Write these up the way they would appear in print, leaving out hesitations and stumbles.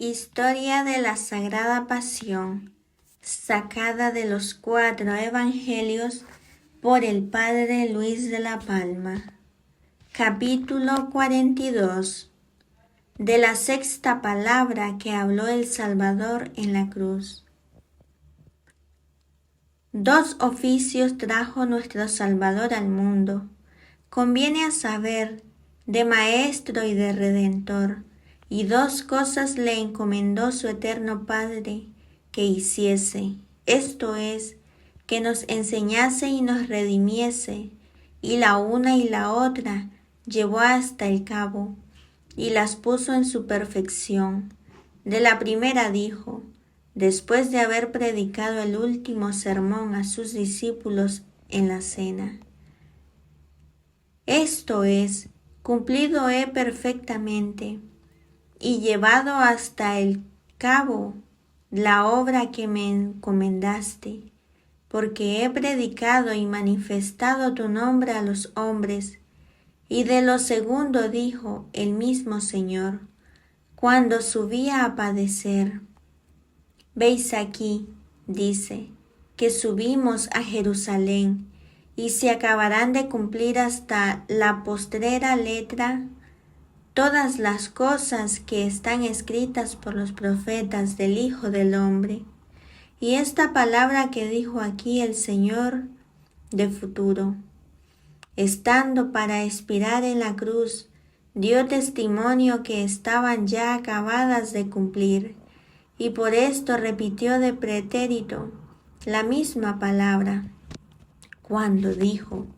Historia de la Sagrada Pasión, sacada de los 4 Evangelios por el Padre Luis de la Palma. Capítulo 42. De la sexta palabra que habló el Salvador en la cruz. 2 oficios trajo nuestro Salvador al mundo. Conviene a saber, de Maestro y de Redentor, y 2 cosas le encomendó su eterno Padre que hiciese, esto es, que nos enseñase y nos redimiese, y la una y la otra llevó hasta el cabo, y las puso en su perfección. De la primera dijo, después de haber predicado el último sermón a sus discípulos en la cena: esto es, cumplido he perfectamente, y llevado hasta el cabo la obra que me encomendaste, porque he predicado y manifestado tu nombre a los hombres. Y de lo segundo dijo el mismo Señor, cuando subía a padecer: veis aquí, dice, que subimos a Jerusalén, y se acabarán de cumplir hasta la postrera letra todas las cosas que están escritas por los profetas del Hijo del Hombre. Y esta palabra que dijo aquí el Señor de futuro, estando para expirar en la cruz, dio testimonio que estaban ya acabadas de cumplir, y por esto repitió de pretérito la misma palabra, cuando dijo: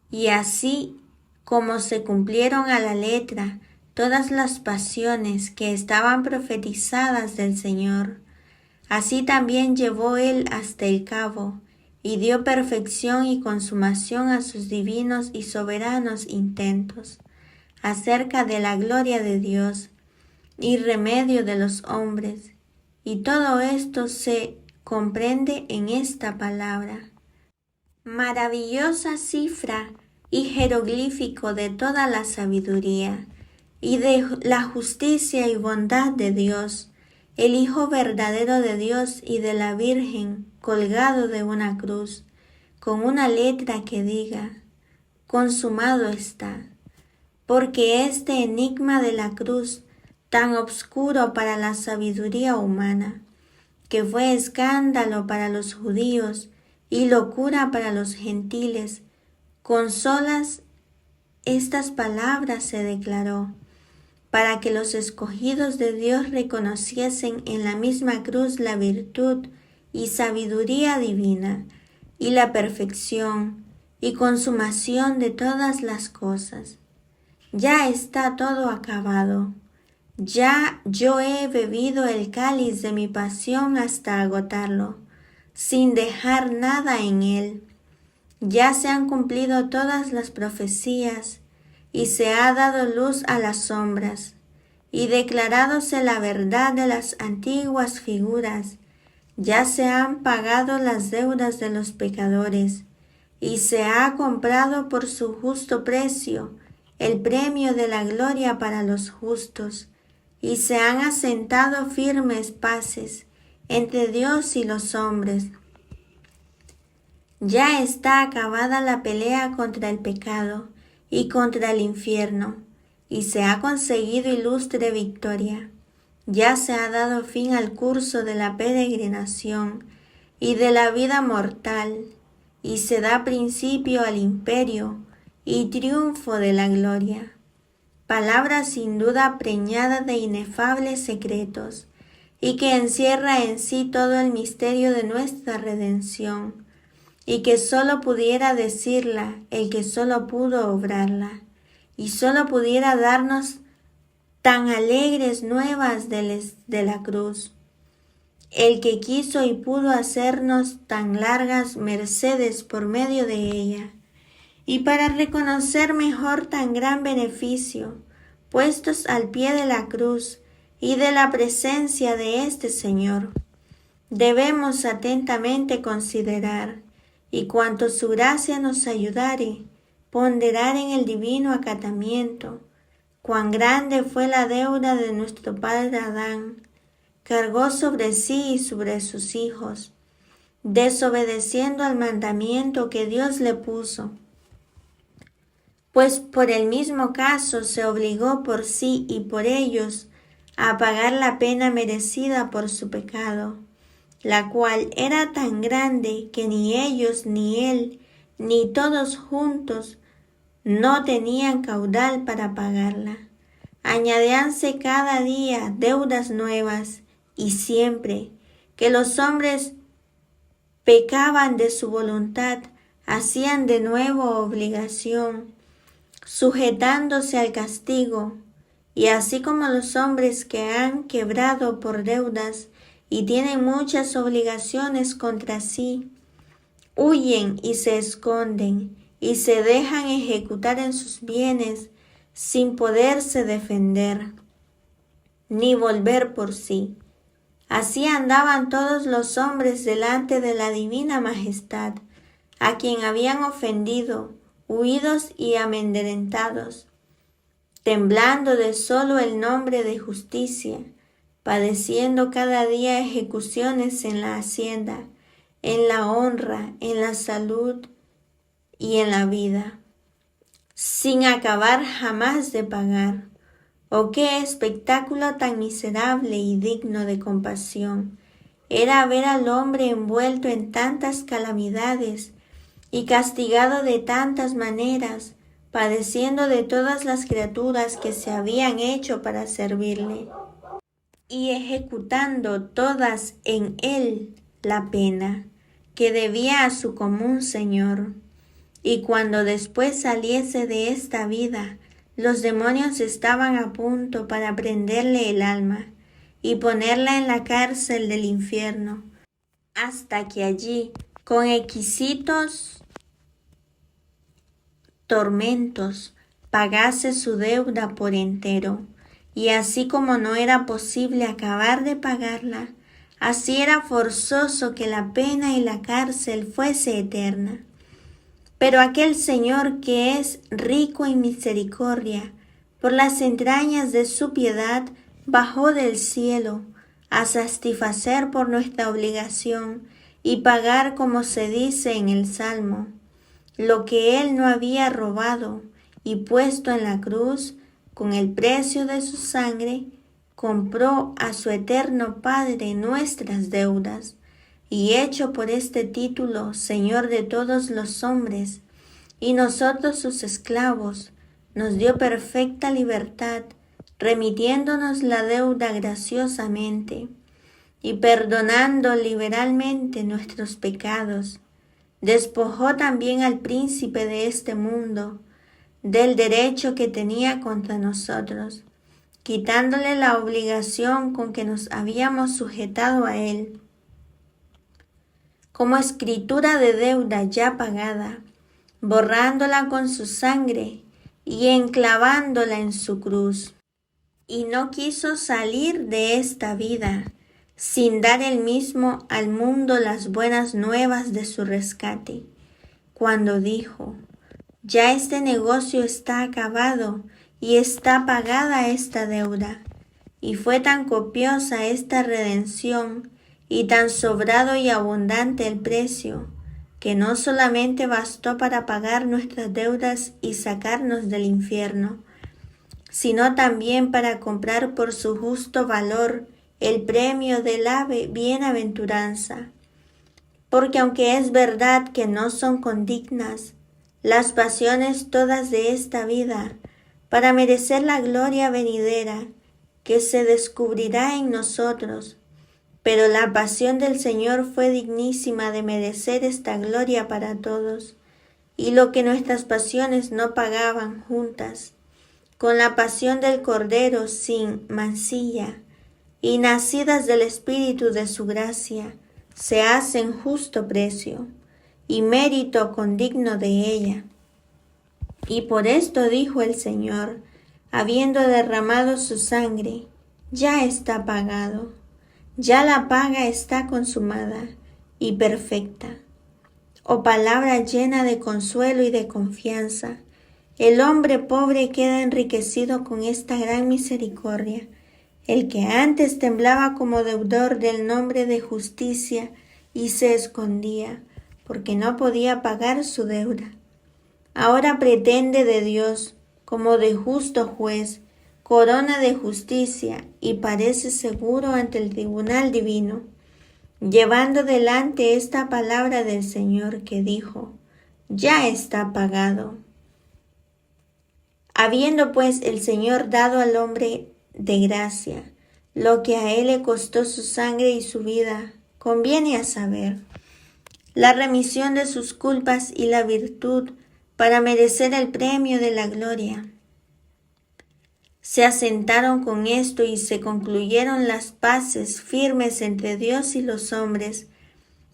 y así como se cumplieron a la letra todas las pasiones que estaban profetizadas del Señor, así también llevó Él hasta el cabo, y dio perfección y consumación a sus divinos y soberanos intentos, acerca de la gloria de Dios y remedio de los hombres, y todo esto se comprende en esta palabra. Maravillosa cifra y jeroglífico de toda la sabiduría, y de la justicia y bondad de Dios, el Hijo verdadero de Dios y de la Virgen, colgado de una cruz, con una letra que diga: consumado está. Porque este enigma de la cruz, tan obscuro para la sabiduría humana, que fue escándalo para los judíos y locura para los gentiles, con solas estas palabras se declaró, para que los escogidos de Dios reconociesen en la misma cruz la virtud y sabiduría divina, y la perfección y consumación de todas las cosas. Ya está todo acabado. Ya yo he bebido el cáliz de mi pasión hasta agotarlo, sin dejar nada en él. Ya se han cumplido todas las profecías, y se ha dado luz a las sombras, y declarádose la verdad de las antiguas figuras. Ya se han pagado las deudas de los pecadores, y se ha comprado por su justo precio el premio de la gloria para los justos, y se han asentado firmes paces entre Dios y los hombres. Ya está acabada la pelea contra el pecado y contra el infierno, y se ha conseguido ilustre victoria. Ya se ha dado fin al curso de la peregrinación y de la vida mortal, y se da principio al imperio y triunfo de la gloria. Palabra sin duda preñada de inefables secretos, y que encierra en sí todo el misterio de nuestra redención, y que sólo pudiera decirla el que sólo pudo obrarla, y sólo pudiera darnos tan alegres nuevas de la cruz, el que quiso y pudo hacernos tan largas mercedes por medio de ella. Y para reconocer mejor tan gran beneficio, puestos al pie de la cruz y de la presencia de este Señor, debemos atentamente considerar, y cuanto su gracia nos ayudare, ponderar en el divino acatamiento, cuán grande fue la deuda de nuestro padre Adán. Cargó sobre sí y sobre sus hijos, desobedeciendo al mandamiento que Dios le puso. Pues por el mismo caso se obligó por sí y por ellos a pagar la pena merecida por su pecado, la cual era tan grande que ni ellos, ni él, ni todos juntos no tenían caudal para pagarla. Añadíanse cada día deudas nuevas, y siempre que los hombres pecaban de su voluntad, hacían de nuevo obligación, sujetándose al castigo. Y así como los hombres que han quebrado por deudas y tienen muchas obligaciones contra sí, huyen y se esconden y se dejan ejecutar en sus bienes sin poderse defender ni volver por sí. Así andaban todos los hombres delante de la divina majestad, a quien habían ofendido, huidos y amedrentados, temblando de solo el nombre de justicia, padeciendo cada día ejecuciones en la hacienda, en la honra, en la salud y en la vida, sin acabar jamás de pagar. Oh, qué espectáculo tan miserable y digno de compasión era ver al hombre envuelto en tantas calamidades y castigado de tantas maneras, padeciendo de todas las criaturas que se habían hecho para servirle, y ejecutando todas en él la pena que debía a su común Señor. Y cuando después saliese de esta vida, los demonios estaban a punto para prenderle el alma y ponerla en la cárcel del infierno, hasta que allí, con exquisitos tormentos, pagase su deuda por entero. Y así como no era posible acabar de pagarla, así era forzoso que la pena y la cárcel fuese eterna. Pero aquel Señor que es rico en misericordia, por las entrañas de su piedad, bajó del cielo a satisfacer por nuestra obligación y pagar, como se dice en el Salmo, lo que Él no había robado, y puesto en la cruz, con el precio de su sangre, compró a su eterno Padre nuestras deudas, y hecho por este título Señor de todos los hombres, y nosotros sus esclavos, nos dio perfecta libertad, remitiéndonos la deuda graciosamente, y perdonando liberalmente nuestros pecados. Despojó también al príncipe de este mundo del derecho que tenía contra nosotros, quitándole la obligación con que nos habíamos sujetado a él, como escritura de deuda ya pagada, borrándola con su sangre y enclavándola en su cruz. Y no quiso salir de esta vida sin dar él mismo al mundo las buenas nuevas de su rescate, cuando dijo: ya este negocio está acabado y está pagada esta deuda. Y fue tan copiosa esta redención y tan sobrado y abundante el precio, que no solamente bastó para pagar nuestras deudas y sacarnos del infierno, sino también para comprar por su justo valor el premio de la bienaventuranza. Porque aunque es verdad que no son condignas las pasiones todas de esta vida para merecer la gloria venidera que se descubrirá en nosotros, pero la pasión del Señor fue dignísima de merecer esta gloria para todos, y lo que nuestras pasiones no pagaban juntas, con la pasión del Cordero sin mancilla, y nacidas del Espíritu de su gracia, se hacen justo precio y mérito condigno de ella. Y por esto dijo el Señor, habiendo derramado su sangre: ya está pagado. Ya la paga está consumada y perfecta. Oh palabra llena de consuelo y de confianza, El hombre pobre queda enriquecido con esta gran misericordia. El que antes temblaba como deudor del nombre de justicia y se escondía, porque no podía pagar su deuda. Ahora pretende de Dios, como de justo juez, corona de justicia y parece seguro ante el tribunal divino, llevando delante esta palabra del Señor que dijo: ya está pagado. Habiendo pues el Señor dado al hombre de gracia lo que a él le costó su sangre y su vida, conviene a saber la remisión de sus culpas y la virtud para merecer el premio de la gloria. Se asentaron con esto y se concluyeron las paces firmes entre Dios y los hombres,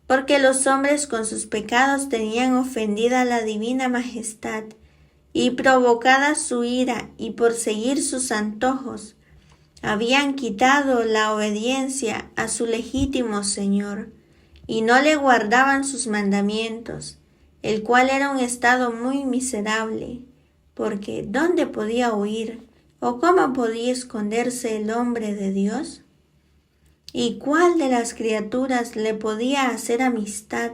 porque los hombres con sus pecados tenían ofendida la divina majestad, y provocada su ira y por seguir sus antojos, habían quitado la obediencia a su legítimo Señor, y no le guardaban sus mandamientos, el cual era un estado muy miserable, porque ¿dónde podía huir o cómo podía esconderse el hombre de Dios? ¿Y cuál de las criaturas le podía hacer amistad,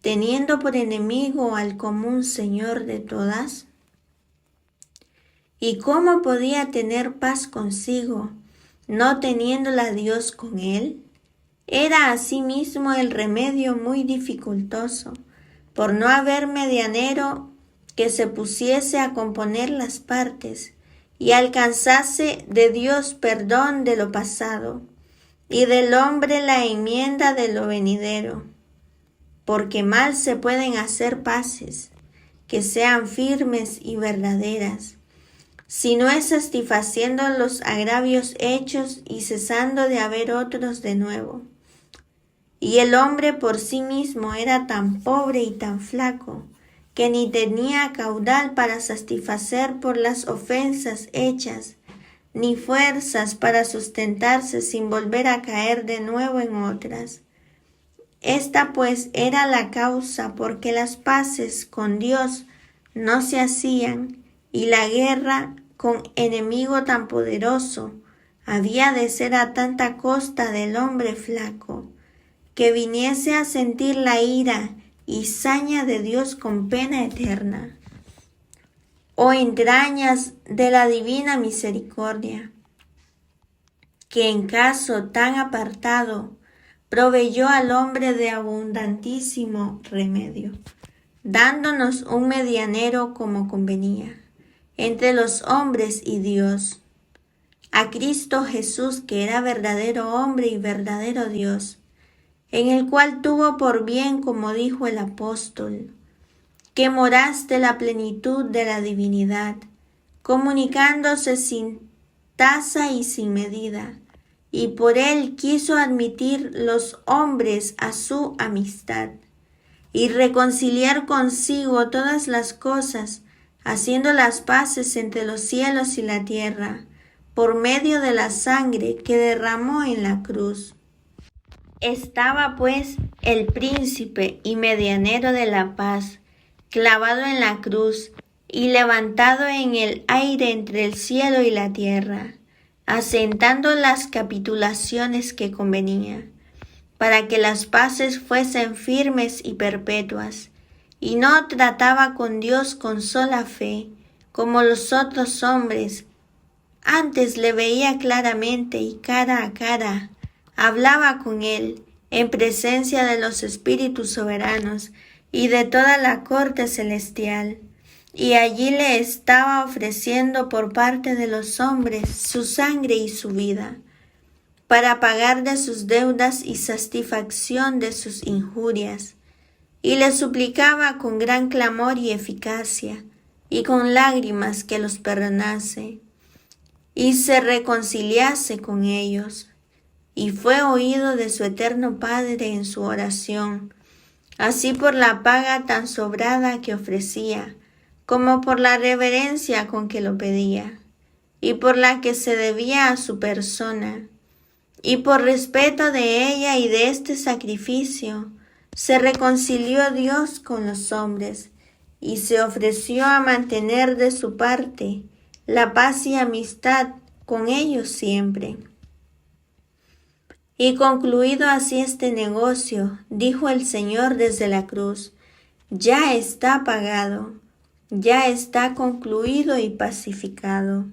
teniendo por enemigo al común Señor de todas? ¿Y cómo podía tener paz consigo, no teniéndola Dios con él? Era asimismo el remedio muy dificultoso, por no haber medianero que se pusiese a componer las partes y alcanzase de Dios perdón de lo pasado, y del hombre la enmienda de lo venidero. Porque mal se pueden hacer paces, que sean firmes y verdaderas, si no es satisfaciendo los agravios hechos y cesando de haber otros de nuevo. Y el hombre por sí mismo era tan pobre y tan flaco, que ni tenía caudal para satisfacer por las ofensas hechas, ni fuerzas para sustentarse sin volver a caer de nuevo en otras. Esta pues era la causa porque las paces con Dios no se hacían, y la guerra con enemigo tan poderoso había de ser a tanta costa del hombre flaco, que viniese a sentir la ira y saña de Dios con pena eterna. Oh entrañas de la divina misericordia, que en caso tan apartado proveyó al hombre de abundantísimo remedio, dándonos un medianero como convenía entre los hombres y Dios, a Cristo Jesús, que era verdadero hombre y verdadero Dios, en el cual tuvo por bien, como dijo el apóstol, que moraste la plenitud de la divinidad, comunicándose sin tasa y sin medida, y por él quiso admitir los hombres a su amistad, y reconciliar consigo todas las cosas, haciendo las paces entre los cielos y la tierra, por medio de la sangre que derramó en la cruz. Estaba pues el príncipe y medianero de la paz, clavado en la cruz y levantado en el aire entre el cielo y la tierra, asentando las capitulaciones que convenía, para que las paces fuesen firmes y perpetuas, y no trataba con Dios con sola fe, como los otros hombres. Antes le veía claramente y cara a cara, hablaba con él en presencia de los espíritus soberanos y de toda la corte celestial, y allí le estaba ofreciendo por parte de los hombres su sangre y su vida, para pagar de sus deudas y satisfacción de sus injurias, y le suplicaba con gran clamor y eficacia, y con lágrimas que los perdonase, y se reconciliase con ellos, y fue oído de su eterno Padre en su oración, así por la paga tan sobrada que ofrecía, como por la reverencia con que lo pedía, y por la que se debía a su persona, y por respeto de ella y de este sacrificio, se reconcilió Dios con los hombres, y se ofreció a mantener de su parte la paz y amistad con ellos siempre. Y concluido así este negocio, dijo el Señor desde la cruz: ya está pagado, ya está concluido y pacificado.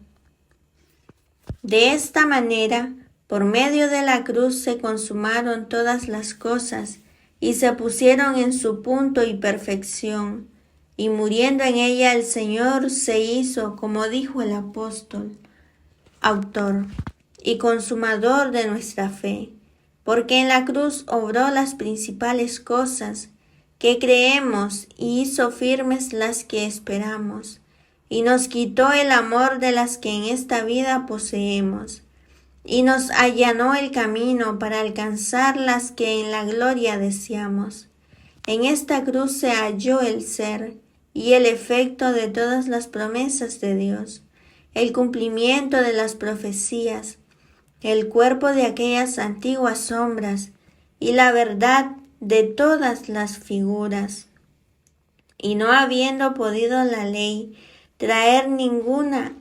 De esta manera, por medio de la cruz se consumaron todas las cosas y se pusieron en su punto y perfección, y muriendo en ella el Señor se hizo, como dijo el apóstol, autor y consumador de nuestra fe, porque en la cruz obró las principales cosas que creemos y hizo firmes las que esperamos, y nos quitó el amor de las que en esta vida poseemos, y nos allanó el camino para alcanzar las que en la gloria deseamos. En esta cruz se halló el ser y el efecto de todas las promesas de Dios, el cumplimiento de las profecías, el cuerpo de aquellas antiguas sombras y la verdad de todas las figuras. Y no habiendo podido la ley traer ninguna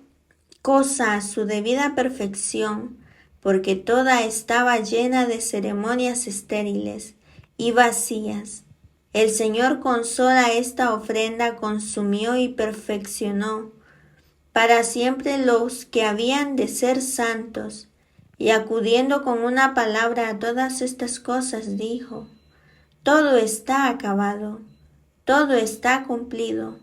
cosa a su debida perfección, porque toda estaba llena de ceremonias estériles y vacías, el Señor con sola esta ofrenda consumió y perfeccionó para siempre los que habían de ser santos, y acudiendo con una palabra a todas estas cosas dijo: todo está acabado, todo está cumplido,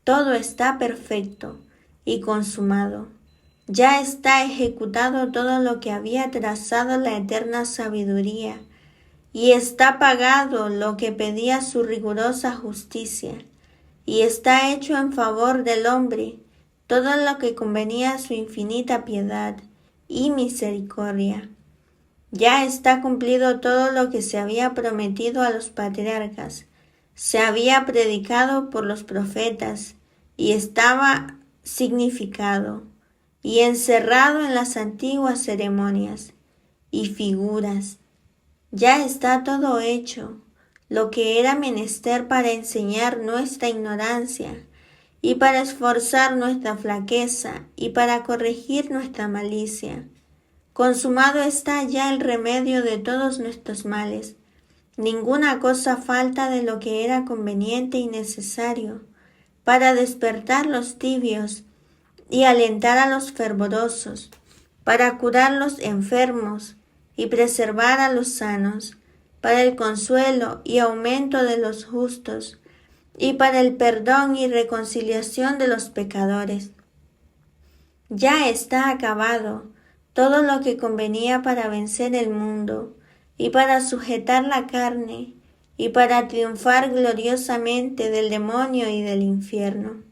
todo está perfecto y consumado. Ya está ejecutado todo lo que había trazado la eterna sabiduría, y está pagado lo que pedía su rigurosa justicia, y está hecho en favor del hombre todo lo que convenía a su infinita piedad y misericordia. Ya está cumplido todo lo que se había prometido a los patriarcas, se había predicado por los profetas, y estaba significado y encerrado en las antiguas ceremonias y figuras. Ya está todo hecho, lo que era menester para enseñar nuestra ignorancia, y para esforzar nuestra flaqueza, y para corregir nuestra malicia. Consumado está ya el remedio de todos nuestros males. Ninguna cosa falta de lo que era conveniente y necesario para despertar los tibios y alentar a los fervorosos, para curar los enfermos y preservar a los sanos, para el consuelo y aumento de los justos, y para el perdón y reconciliación de los pecadores. Ya está acabado todo lo que convenía para vencer el mundo, y para sujetar la carne, y para triunfar gloriosamente del demonio y del infierno.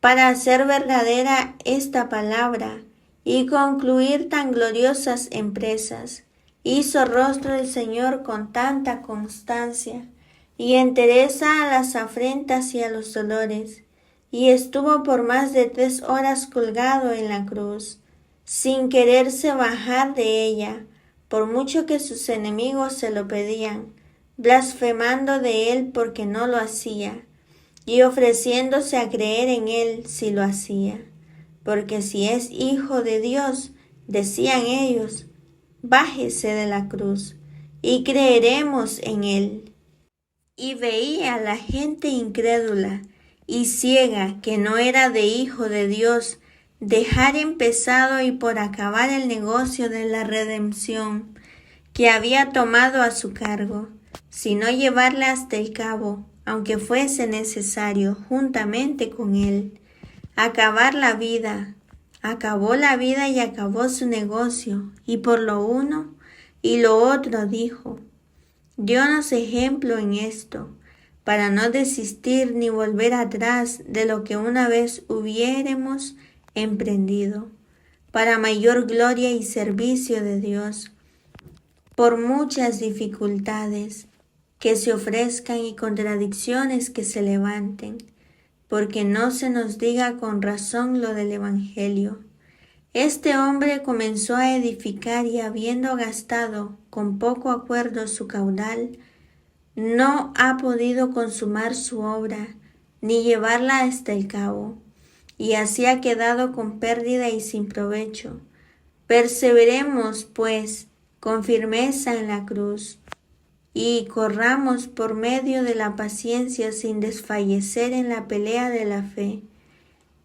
Para hacer verdadera esta palabra y concluir tan gloriosas empresas, hizo rostro el Señor con tanta constancia, y entereza a las afrentas y a los dolores, y estuvo por más de 3 horas colgado en la cruz, sin quererse bajar de ella, por mucho que sus enemigos se lo pedían, blasfemando de él porque no lo hacía, y ofreciéndose a creer en él si lo hacía. Porque si es hijo de Dios, decían ellos, bájese de la cruz, y creeremos en él. Y veía a la gente incrédula y ciega que no era de hijo de Dios, dejar empezado y por acabar el negocio de la redención que había tomado a su cargo, sino llevarla hasta el cabo, aunque fuese necesario, juntamente con él, acabar la vida. Acabó la vida y acabó su negocio, y por lo uno y lo otro dijo: Dios ejemplo en esto, para no desistir ni volver atrás de lo que una vez hubiéremos emprendido, para mayor gloria y servicio de Dios, por muchas dificultades que se ofrezcan y contradicciones que se levanten, porque no se nos diga con razón lo del Evangelio. Este hombre comenzó a edificar y habiendo gastado con poco acuerdo su caudal, no ha podido consumar su obra, ni llevarla hasta el cabo, y así ha quedado con pérdida y sin provecho. Perseveremos, pues, con firmeza en la cruz, y corramos por medio de la paciencia sin desfallecer en la pelea de la fe,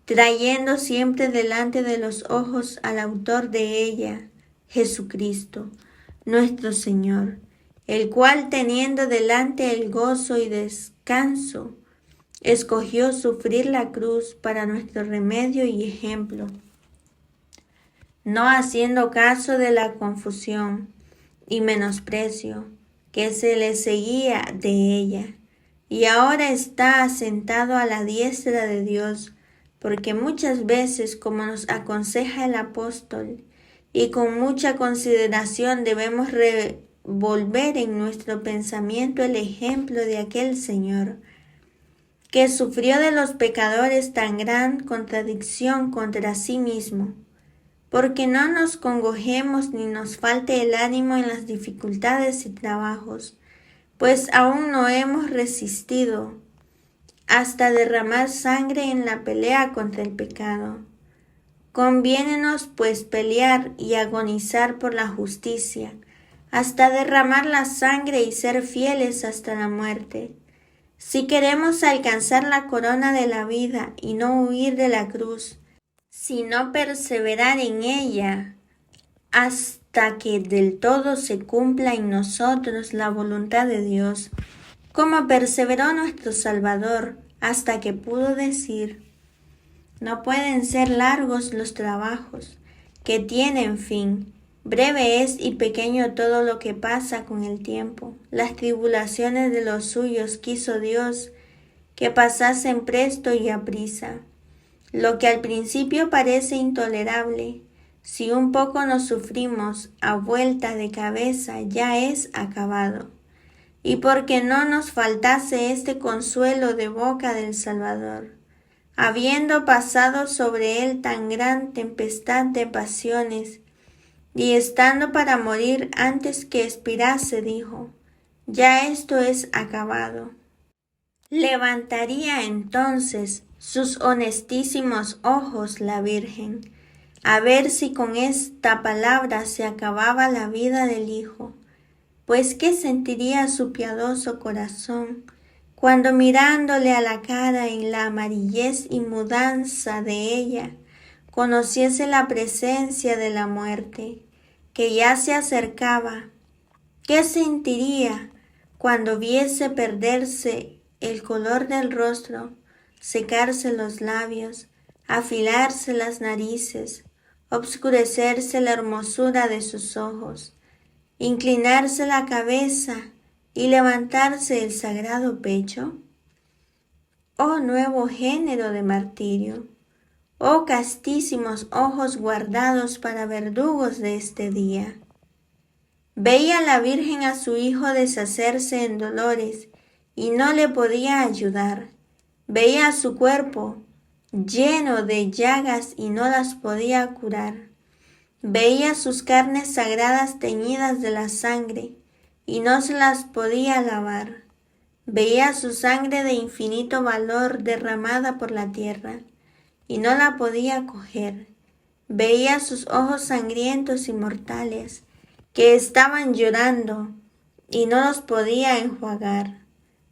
trayendo siempre delante de los ojos al autor de ella, Jesucristo, nuestro Señor, el cual teniendo delante el gozo y descanso, escogió sufrir la cruz para nuestro remedio y ejemplo, no haciendo caso de la confusión y menosprecio que se le seguía de ella, y ahora está asentado a la diestra de Dios, porque muchas veces, como nos aconseja el apóstol, y con mucha consideración debemos revolver en nuestro pensamiento el ejemplo de aquel Señor, que sufrió de los pecadores tan gran contradicción contra sí mismo, porque no nos congojemos ni nos falte el ánimo en las dificultades y trabajos, pues aún no hemos resistido hasta derramar sangre en la pelea contra el pecado. Conviénenos pues pelear y agonizar por la justicia, hasta derramar la sangre y ser fieles hasta la muerte. Si queremos alcanzar la corona de la vida y no huir de la cruz, sino perseverar en ella hasta que del todo se cumpla en nosotros la voluntad de Dios, como perseveró nuestro Salvador hasta que pudo decir: no pueden ser largos los trabajos que tienen fin, breve es y pequeño todo lo que pasa con el tiempo. Las tribulaciones de los suyos quiso Dios que pasasen presto y aprisa. Lo que al principio parece intolerable, si un poco nos sufrimos a vuelta de cabeza, ya es acabado. Y porque no nos faltase este consuelo de boca del Salvador, habiendo pasado sobre él tan gran tempestad de pasiones, y estando para morir antes que expirase, dijo: ya esto es acabado. Levantaría entonces sus honestísimos ojos la Virgen, a ver si con esta palabra se acababa la vida del Hijo, pues ¿qué sentiría su piadoso corazón cuando mirándole a la cara en la amarillez y mudanza de ella, conociese la presencia de la muerte, que ya se acercaba? ¿Qué sentiría cuando viese perderse el color del rostro, secarse los labios, afilarse las narices, obscurecerse la hermosura de sus ojos, inclinarse la cabeza y levantarse el sagrado pecho? Oh nuevo género de martirio, oh castísimos ojos guardados para verdugos de este día. Veía la Virgen a su hijo deshacerse en dolores y no le podía ayudar. Veía su cuerpo lleno de llagas y no las podía curar. Veía sus carnes sagradas teñidas de la sangre y no se las podía lavar. Veía su sangre de infinito valor derramada por la tierra y no la podía coger. Veía sus ojos sangrientos y mortales que estaban llorando y no los podía enjuagar.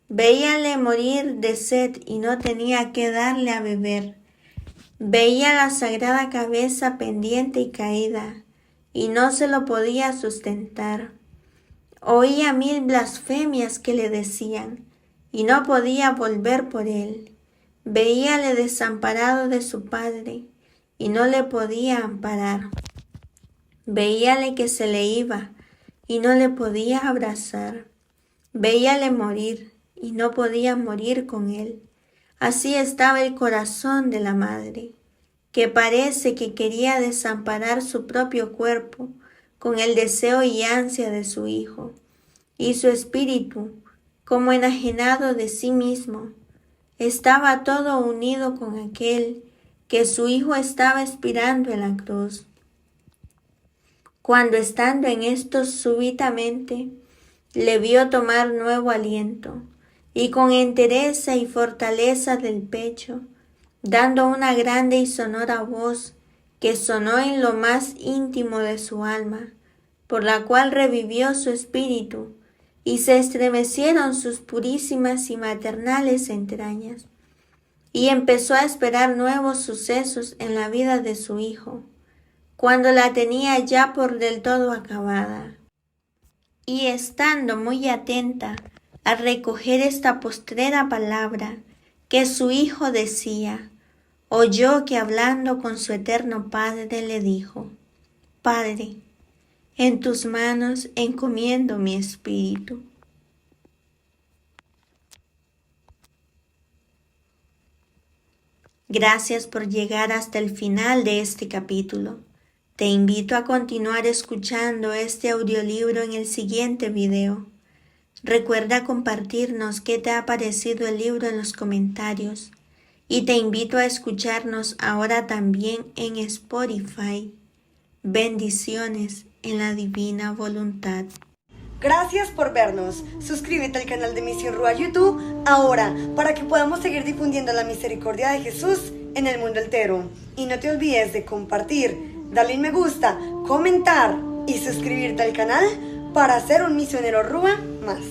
Veíale morir de sed y no tenía que darle a beber. Veía la sagrada cabeza pendiente y caída y no se lo podía sustentar. Oía 1000 blasfemias que le decían y no podía volver por él. Veíale desamparado de su padre y no le podía amparar. Veíale que se le iba y no le podía abrazar. Veíale morir y no podía morir con él. Así estaba el corazón de la madre, que parece que quería desamparar su propio cuerpo con el deseo y ansia de su hijo, y su espíritu, como enajenado de sí mismo, estaba todo unido con aquel que su hijo estaba expirando en la cruz. Cuando estando en esto súbitamente le vio tomar nuevo aliento, y con entereza y fortaleza del pecho, dando una grande y sonora voz que sonó en lo más íntimo de su alma, por la cual revivió su espíritu, y se estremecieron sus purísimas y maternales entrañas, y empezó a esperar nuevos sucesos en la vida de su hijo, cuando la tenía ya por del todo acabada. Y estando muy atenta a recoger esta postrera palabra que su hijo decía, oyó que hablando con su eterno Padre le dijo: Padre, en tus manos encomiendo mi espíritu. Gracias por llegar hasta el final de este capítulo. Te invito a continuar escuchando este audiolibro en el siguiente video. Recuerda compartirnos qué te ha parecido el libro en los comentarios y te invito a escucharnos ahora también en Spotify. Bendiciones en la divina voluntad. Gracias por vernos. Suscríbete al canal de Misión Rúa YouTube ahora para que podamos seguir difundiendo la misericordia de Jesús en el mundo entero. Y no te olvides de compartir, darle un me gusta, comentar y suscribirte al canal para ser un misionero Rúa más.